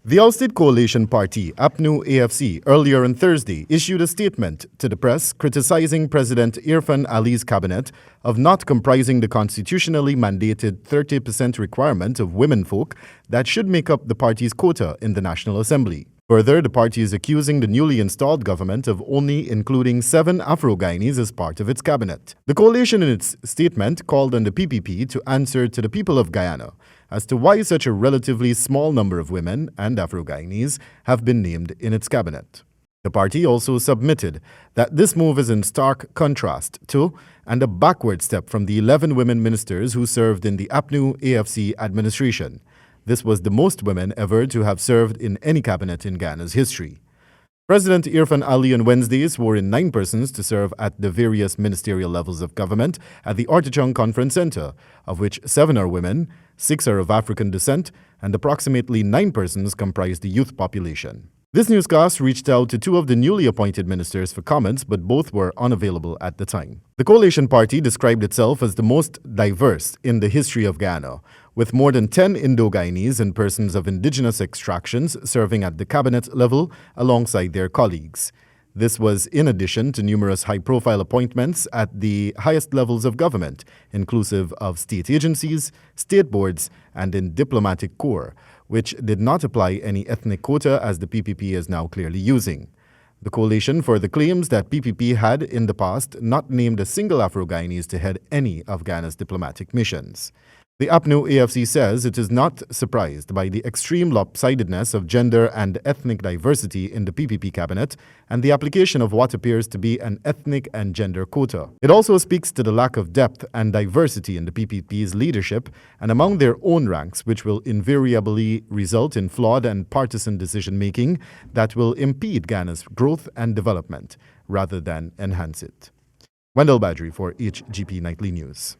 The ousted coalition party, Apnu+Afc, earlier on Thursday issued a statement to the press criticizing President Irfaan Ali's cabinet of not comprising the constitutionally mandated 30% requirement of womenfolk that should make up the party's quota in the National Assembly. Further, the party is accusing the newly installed government of only including 7 Afro-Guyanese as part of its cabinet. The coalition in its statement called on the PPP to answer to the people of Guyana as to why such a relatively small number of women and Afro-Guyanese have been named in its cabinet. The party also submitted that this move is in stark contrast to and a backward step from the 11 women ministers who served in the Apnu+Afc administration. This was the most women ever to have served in any cabinet in Guyana's history. President Irfaan Ali on Wednesday swore in 9 persons to serve at the various ministerial levels of government at the Ortichung Conference Center, of which 7 are women, 6 are of African descent, and approximately 9 persons comprise the youth population. This newscast reached out to 2 of the newly appointed ministers for comments, but both were unavailable at the time. The coalition party described itself as the most diverse in the history of Guyana, with more than 10 Indo-Guyanese and persons of indigenous extractions serving at the cabinet level alongside their colleagues. This was in addition to numerous high-profile appointments at the highest levels of government, inclusive of state agencies, state boards, and in diplomatic corps, which did not apply any ethnic quota as the PPP is now clearly using. The coalition further claims that PPP had, in the past, not named a single Afro-Guyanese to head any of Guyana's diplomatic missions. The Apnu+Afc says it is not surprised by the extreme lopsidedness of gender and ethnic diversity in the PPP cabinet and the application of what appears to be an ethnic and gender quota. It also speaks to the lack of depth and diversity in the PPP's leadership and among their own ranks, which will invariably result in flawed and partisan decision-making that will impede Guyana's growth and development rather than enhance it. Wendell Badrie for HGP Nightly News.